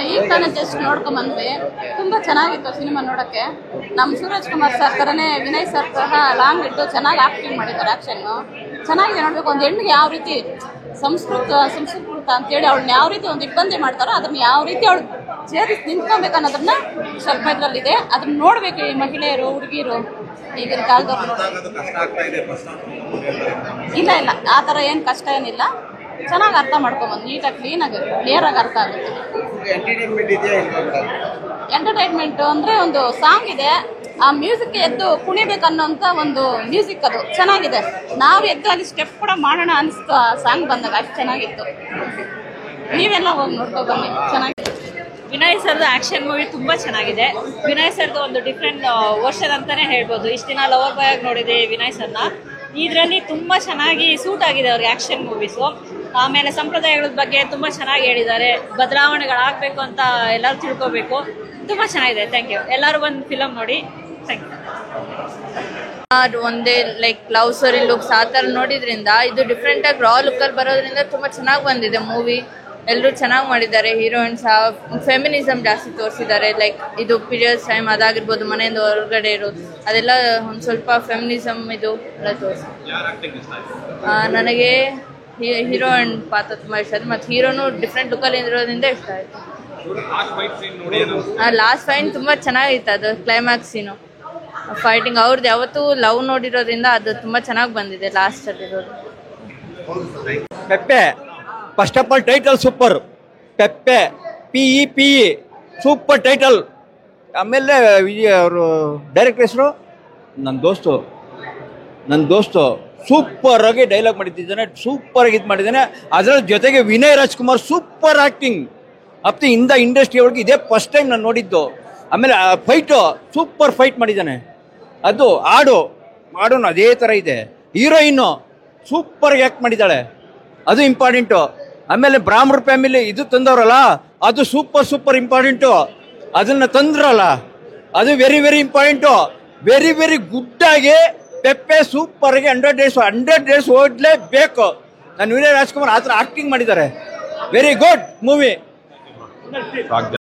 ಈಗ ತಾನೇ ಜಸ್ಟ್ ನೋಡ್ಕೊಂಡ್ ಬಂದ್ವಿ. ತುಂಬಾ ಚೆನ್ನಾಗಿತ್ತು ಸಿನಿಮಾ ನೋಡಕ್ಕೆ. ನಮ್ಮ ಸೂರಜ್ ಕುಮಾರ್ ಸರ್ ತರನೇ ವಿನಯ್ ಸರ್ ಸಹ ಲಾಂಗ್ ಇಟ್ಟು ಚೆನ್ನಾಗಿ ಆಕ್ಟಿಂಗ್ ಮಾಡಿದ್ದಾರೆ. ಆಕ್ಷನ್ ಚೆನ್ನಾಗಿದೆ ನೋಡ್ಬೇಕು. ಒಂದು ಹೆಣ್ಣಿಗೆ ಯಾವ ರೀತಿ ಸಂಸ್ಕೃತ ಅಂತೇಳಿ ಅವಳನ್ನ ಯಾವ ರೀತಿ ಒಂದು ಇಬ್ಬಂದಿ ಮಾಡ್ತಾರೋ ಅದನ್ನ ಯಾವ ರೀತಿ ಅವಳು ಸೇರಿಸಿ ನಿಂತ್ಕೊಬೇಕು ಅನ್ನೋದನ್ನ ಸ್ವಲ್ಪ ಇದ್ರಲ್ಲಿದೆ. ಅದನ್ನ ನೋಡ್ಬೇಕು ಈ ಮಹಿಳೆಯರು, ಹುಡುಗಿರು ಈಗಿನ ಕಾಲದವ್ರು. ಇಲ್ಲ ಆ ಥರ ಏನು ಕಷ್ಟ ಏನಿಲ್ಲ. ಚೆನ್ನಾಗಿ ಅರ್ಥ ಮಾಡ್ಕೊಂಬಂದು ನೀಟಾಗಿ ಕ್ಲೀನಾಗಿ ಕ್ಲಿಯರಾಗಿ ಅರ್ಥ ಆಗುತ್ತೆ. ಎಂಟರ್ಟೈನ್ಮೆಂಟ್ ಅಂದರೆ ಒಂದು ಸಾಂಗ್ ಇದೆ, ಆ ಮ್ಯೂಸಿಕ್ ಎದ್ದು ಕುಣಿಬೇಕನ್ನೋಂಥ ಒಂದು ಮ್ಯೂಸಿಕ್, ಅದು ಚೆನ್ನಾಗಿದೆ. ನಾವು ಎದ್ದು ಅಲ್ಲಿ ಸ್ಟೆಪ್ ಕೂಡ ಮಾಡೋಣ ಅನಿಸ್ತು ಆ ಸಾಂಗ್ ಬಂದಾಗ. ಅಷ್ಟು ಚೆನ್ನಾಗಿತ್ತು. ನೀವೆಲ್ಲ ಹೋಗಿ ನೋಡ್ಕೊಂಡು ಬನ್ನಿ, ಚೆನ್ನಾಗಿದೆ. ವಿನಯ್ ಸರ್ದು ಆ್ಯಕ್ಷನ್ ಮೂವಿ ತುಂಬ ಚೆನ್ನಾಗಿದೆ. ವಿನಯ್ ಸರ್ದು ಒಂದು ಡಿಫ್ರೆಂಟ್ ವರ್ಷನ್ ಅಂತಲೇ ಹೇಳ್ಬೋದು. ಇಷ್ಟು ದಿನ ಲವರ್ ಬಾಯ್ ಆಗಿ ನೋಡಿದೆ ವಿನಯ್ ಸರ್ನ. ಇದರಲ್ಲಿ ತುಂಬ ಚೆನ್ನಾಗಿ ಸೂಟ್ ಆಗಿದೆ ಅವ್ರಿಗೆ ಆ್ಯಕ್ಷನ್ ಮೂವೀಸು. ಆಮೇಲೆ ಸಂಪ್ರದಾಯಗಳ ಬಗ್ಗೆ ತುಂಬ ಚೆನ್ನಾಗಿ ಹೇಳಿದ್ದಾರೆ. ಬದಲಾವಣೆಗಳಾಗಬೇಕು ಅಂತ ಎಲ್ಲರೂ ತಿಳ್ಕೋಬೇಕು. ತುಂಬ ಚೆನ್ನಾಗಿದೆ. Thank you. ಎಲ್ಲರೂ ಬಂದು ಫಿಲಮ್ ನೋಡಿ. Thank you. ಅದು ಒಂದೇ ಲೈಕ್ ಲವ್ ಸ್ಟೋರಿ ಲುಕ್ಸ್ ಆ ಥರ ನೋಡಿದ್ರಿಂದ ಇದು ಡಿಫ್ರೆಂಟಾಗಿ ರಾ ಲುಕ್ಕಲ್ಲಿ ಬರೋದ್ರಿಂದ ತುಂಬ ಚೆನ್ನಾಗಿ ಬಂದಿದೆ ಮೂವಿ. ಎಲ್ಲರೂ ಚೆನ್ನಾಗಿ ಮಾಡಿದ್ದಾರೆ. ಹೀರೋಯಿನ್ಸ್ ಫೆಮಿನಿಸಮ್ ಜಾಸ್ತಿ ತೋರಿಸಿದ್ದಾರೆ. ಲೈಕ್ ಇದು ಪೀರಿಯಡ್ಸ್ ಟೈಮ್ ಅದಾಗಿರ್ಬೋದು, ಮನೆಯಿಂದ ಹೊರಗಡೆ ಇರೋದು ಅದೆಲ್ಲ ಒಂದು ಸ್ವಲ್ಪ ಫೆಮಿನಿಸಮ್ ಇದು ಎಲ್ಲ ತೋರಿಸಿ. ನನಗೆ ಹೀರೋಯಿನ್ ಪಾತ್ರ ತುಂಬ ಇಷ್ಟ ಆಯಿತು. ಮತ್ತು ಹೀರೋನು ಡಿಫ್ರೆಂಟ್ ಲುಕ್ಕಲ್ಲಿ ಇರೋದ್ರಿಂದ ಇಷ್ಟ ಆಯಿತು. ಲಾಸ್ಟ್ ಫೈನ್ ತುಂಬ ಚೆನ್ನಾಗಿತ್ತು. ಅದು ಕ್ಲೈಮ್ಯಾಕ್ಸ್ ಸೀನು ಫೈಟಿಂಗ್ ಅವ್ರದ್ದು ಯಾವತ್ತೂ ಲವ್ ನೋಡಿರೋದ್ರಿಂದ ಅದು ತುಂಬ ಚೆನ್ನಾಗಿ ಬಂದಿದೆ ಲಾಸ್ಟಲ್ಲಿರೋದು. Pepe first of all title super. Pepe PE super title. ಆಮೇಲೆ ಅವರು ಡೈರೆಕ್ಟರ್ ಹೆಸರು ನನ್ನ ದೋಸ್ತು ಸೂಪರ್ ಆಗಿ ಡೈಲಾಗ್ ಮಾಡಿದ್ದಾನೆ, ಸೂಪರ್ ಆಗಿ ಇದು ಮಾಡಿದ್ದಾನೆ. ಅದರ ಜೊತೆಗೆ Vinay Rajkumar super acting up to in the industry ಒಳಗೆ ಇದೇ ಫಸ್ಟ್ ಟೈಮ್ ನಾನು ನೋಡಿದ್ದು. ಆಮೇಲೆ ಫೈಟು ಸೂಪರ್ ಫೈಟ್ ಮಾಡಿದ್ದಾನೆ. ಅದು ಹಾಡು ಅದೇ ಥರ ಇದೆ. ಹೀರೋಯಿನ್ನು ಸೂಪರ್ಗೆ ಆ್ಯಕ್ಟ್ ಮಾಡಿದ್ದಾಳೆ, ಅದು ಇಂಪಾರ್ಟೆಂಟು. ಆಮೇಲೆ ಬ್ರಾಹ್ಮಣ ಫ್ಯಾಮಿಲಿ ಇದು ತಂದವರಲ್ಲ, ಅದು ಸೂಪರ್ ಇಂಪಾರ್ಟೆಂಟು. ಅದನ್ನು ತಂದ್ರಲ್ಲ, ಅದು ವೆರಿ ಇಂಪಾರ್ಟೆಂಟು. ವೆರಿ ಗುಡ್ಡಾಗಿ ಪೆಪ್ಪೆ ಸೂಪರ್ಗೆ 100 ಡೇಸ್ ಓಡಲೇಬೇಕು. ನಾನು ವಿನಯ್ ರಾಜ್ಕುಮಾರ್ ಆ ಥರ ಆ್ಯಕ್ಟಿಂಗ್ ಮಾಡಿದ್ದಾರೆ. Very good movie.